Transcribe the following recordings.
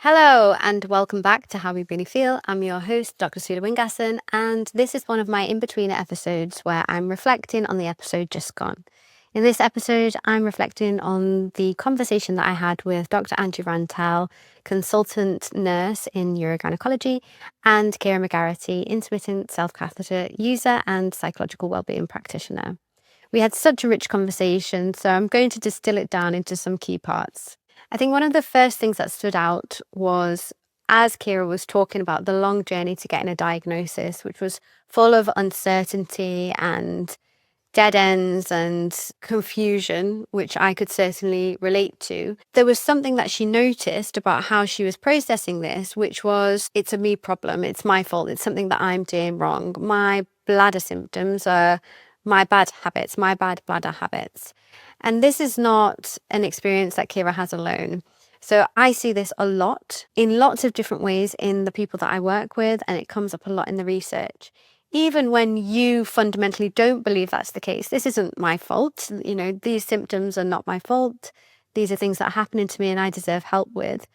Hello and welcome back to How We Really Feel. I'm your host, Dr. Sula Windgassen, and this is one of my in-between episodes where I'm reflecting on the episode just gone. In this episode, I'm reflecting on the conversation that I had with Dr. Angie Rantell, consultant nurse in urogynaecology, and Keira McGarrity, intermittent self-catheter user and psychological wellbeing practitioner. We had such a rich conversation, so I'm going to distill it down into some key parts. I think one of the first things that stood out was as Keira was talking about the long journey to getting a diagnosis, which was full of uncertainty and dead ends and confusion, which I could certainly relate to. There was something that she noticed about how she was processing this, which was, it's a me problem, it's my fault, it's something that I'm doing wrong. My bladder symptoms are my bad habits, my bad bladder habits. And this is not an experience that Keira has alone. So I see this a lot in lots of different ways in the people that I work with, and it comes up a lot in the research. Even when you fundamentally don't believe that's the case, this isn't my fault. These symptoms are not my fault. These are things that are happening to me and I deserve help with.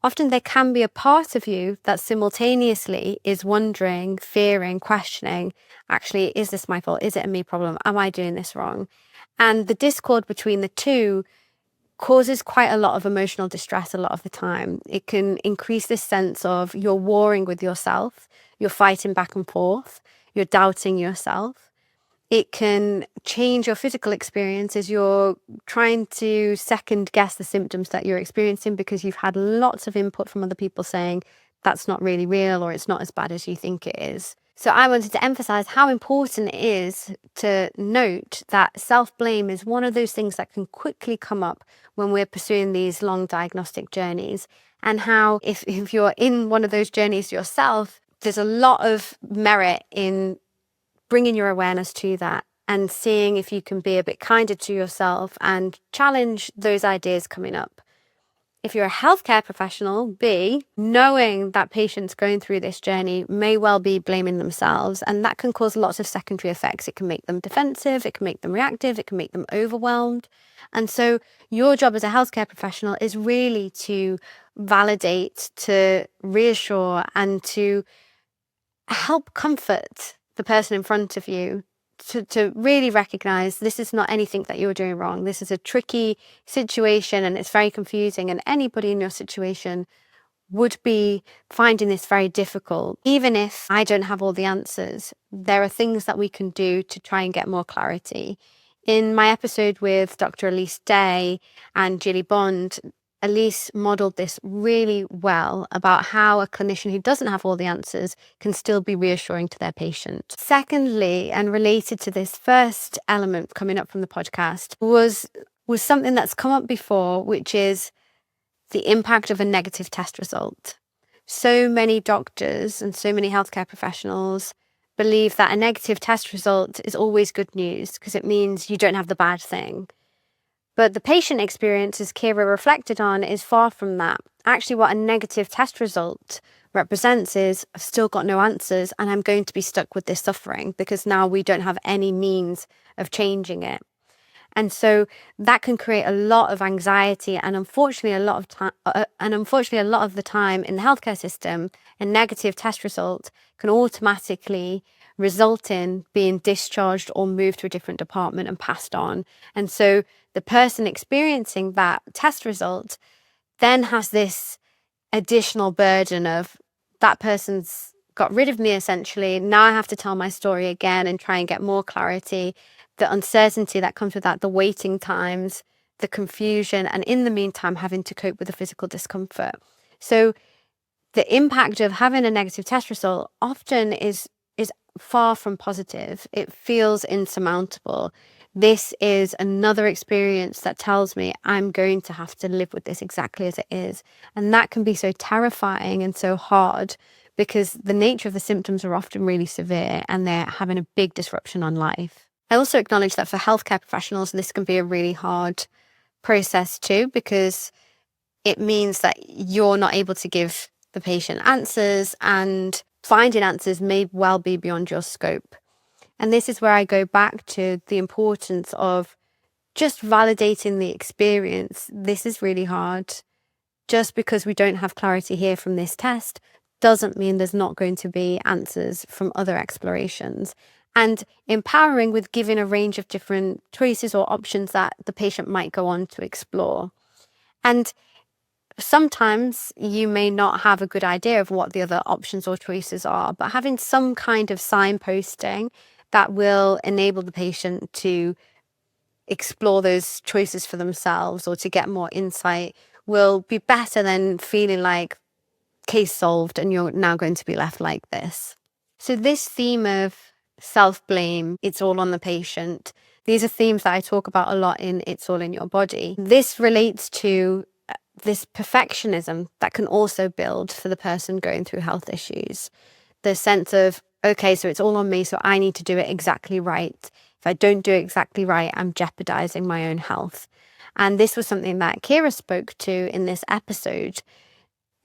Often there can be a part of you that simultaneously is wondering, fearing, questioning, actually, is this my fault? Is it a me problem? Am I doing this wrong? And the discord between the two causes quite a lot of emotional distress a lot of the time. It can increase this sense of you're warring with yourself, you're fighting back and forth, you're doubting yourself. It can change your physical experience as you're trying to second guess the symptoms that you're experiencing because you've had lots of input from other people saying that's not really real or it's not as bad as you think it is. So I wanted to emphasize how important it is to note that self-blame is one of those things that can quickly come up when we're pursuing these long diagnostic journeys, and how if you're in one of those journeys yourself, there's a lot of merit in bringing your awareness to that and seeing if you can be a bit kinder to yourself and challenge those ideas coming up. If you're a healthcare professional, knowing that patients going through this journey may well be blaming themselves, and that can cause lots of secondary effects. It can make them defensive, it can make them reactive, it can make them overwhelmed. And so your job as a healthcare professional is really to validate, to reassure, and to help comfort the person in front of you to really recognize this is not anything that you're doing wrong. This is a tricky situation and it's very confusing, and anybody in your situation would be finding this very difficult. Even if I don't have all the answers, there are things that we can do to try and get more clarity. In my episode with Dr. Elise Day and Julie Bond, Elise modeled this really well about how a clinician who doesn't have all the answers can still be reassuring to their patient. Secondly, and related to this first element coming up from the podcast, was something that's come up before, which is the impact of a negative test result. So many doctors and so many healthcare professionals believe that a negative test result is always good news because it means you don't have the bad thing. But the patient experience, as Keira reflected on, is far from that. Actually, what a negative test result represents is I've still got no answers and I'm going to be stuck with this suffering because now we don't have any means of changing it. And so that can create a lot of anxiety, and unfortunately a lot of the time in the healthcare system, a negative test result can automatically result in being discharged or moved to a different department and passed on. And so the person experiencing that test result then has this additional burden of that person's got rid of me essentially. Now I have to tell my story again and try and get more clarity. The uncertainty that comes with that, the waiting times, the confusion, and in the meantime having to cope with the physical discomfort. So the impact of having a negative test result often is far from positive. It feels insurmountable. This is another experience that tells me I'm going to have to live with this exactly as it is. And that can be so terrifying and so hard because the nature of the symptoms are often really severe and they're having a big disruption on life. I also acknowledge that for healthcare professionals, this can be a really hard process too, because it means that you're not able to give the patient answers, and finding answers may well be beyond your scope. And this is where I go back to the importance of just validating the experience. This is really hard. just because we don't have clarity here from this test doesn't mean there's not going to be answers from other explorations. And empowering with giving a range of different choices or options that the patient might go on to explore. And sometimes you may not have a good idea of what the other options or choices are, but having some kind of signposting that will enable the patient to explore those choices for themselves or to get more insight will be better than feeling like case solved and you're now going to be left like this. So this theme of self-blame, it's all on the patient. These are themes that I talk about a lot in It's All in Your Body. This relates to this perfectionism that can also build for the person going through health issues. The sense of, okay, so it's all on me, so I need to do it exactly right. If I don't do it exactly right, I'm jeopardizing my own health. And this was something that Keira spoke to in this episode.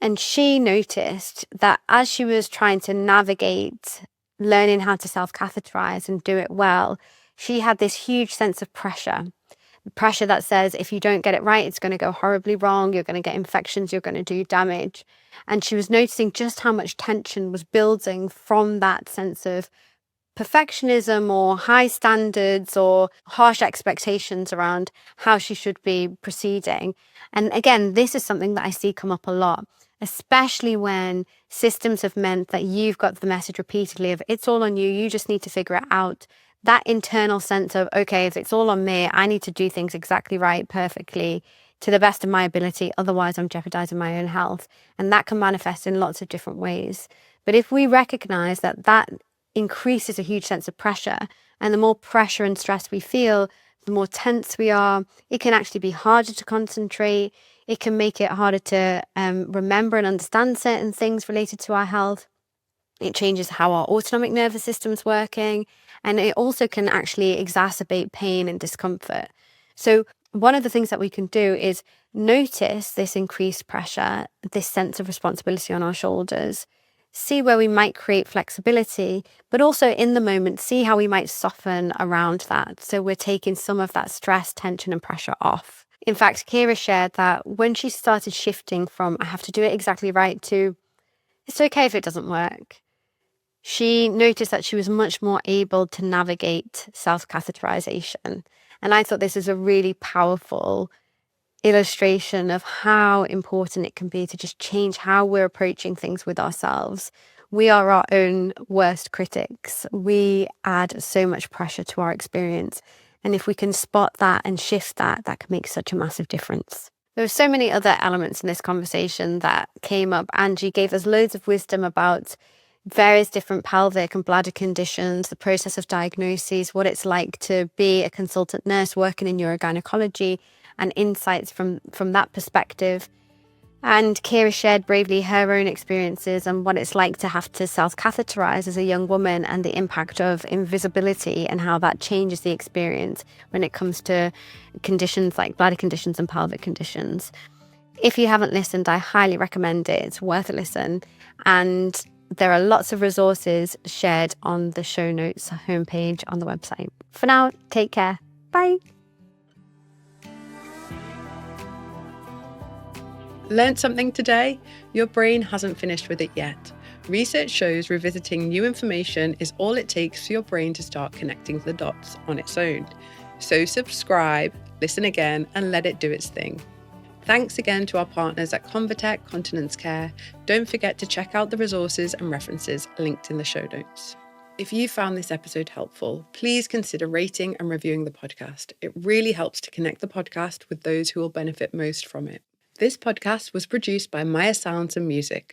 And she noticed that as she was trying to navigate learning how to self-catheterize and do it well, she had this huge sense of pressure. Pressure that says, if you don't get it right, it's going to go horribly wrong. You're going to get infections. You're going to do damage. And she was noticing just how much tension was building from that sense of perfectionism or high standards or harsh expectations around how she should be proceeding. And again, this is something that I see come up a lot, especially when systems have meant that you've got the message repeatedly of it's all on you, you just need to figure it out. That internal sense of, okay, if it's all on me, I need to do things exactly right, perfectly, to the best of my ability, otherwise I'm jeopardizing my own health. And that can manifest in lots of different ways. But if we recognize that that increases a huge sense of pressure, and the more pressure and stress we feel, the more tense we are, it can actually be harder to concentrate. It can make it harder to remember and understand certain things related to our health. It changes how our autonomic nervous system's working, and it also can actually exacerbate pain and discomfort. So one of the things that we can do is notice this increased pressure, this sense of responsibility on our shoulders, see where we might create flexibility, but also in the moment, see how we might soften around that. So we're taking some of that stress, tension, and pressure off. In fact, Keira shared that when she started shifting from I have to do it exactly right to it's okay if it doesn't work, she noticed that she was much more able to navigate self-catheterization. And I thought this is a really powerful illustration of how important it can be to just change how we're approaching things with ourselves. We are our own worst critics. We add so much pressure to our experience. And if we can spot that and shift that, that can make such a massive difference. There were so many other elements in this conversation that came up. Angie gave us loads of wisdom about various different pelvic and bladder conditions, the process of diagnoses, what it's like to be a consultant nurse working in urogynaecology, and insights from that perspective. And Keira shared bravely her own experiences and what it's like to have to self-catheterize as a young woman and the impact of invisibility and how that changes the experience when it comes to conditions like bladder conditions and pelvic conditions. If you haven't listened, I highly recommend it. It's worth a listen. And there are lots of resources shared on the show notes homepage on the website. For now, take care. Bye. Learned something today? Your brain hasn't finished with it yet. Research shows revisiting new information is all it takes for your brain to start connecting the dots on its own. So subscribe, listen again, and let it do its thing. Thanks again to our partners at Convatec Continence Care. Don't forget to check out the resources and references linked in the show notes. If you found this episode helpful, please consider rating and reviewing the podcast. It really helps to connect the podcast with those who will benefit most from it. This podcast was produced by Maya Sounds and Music.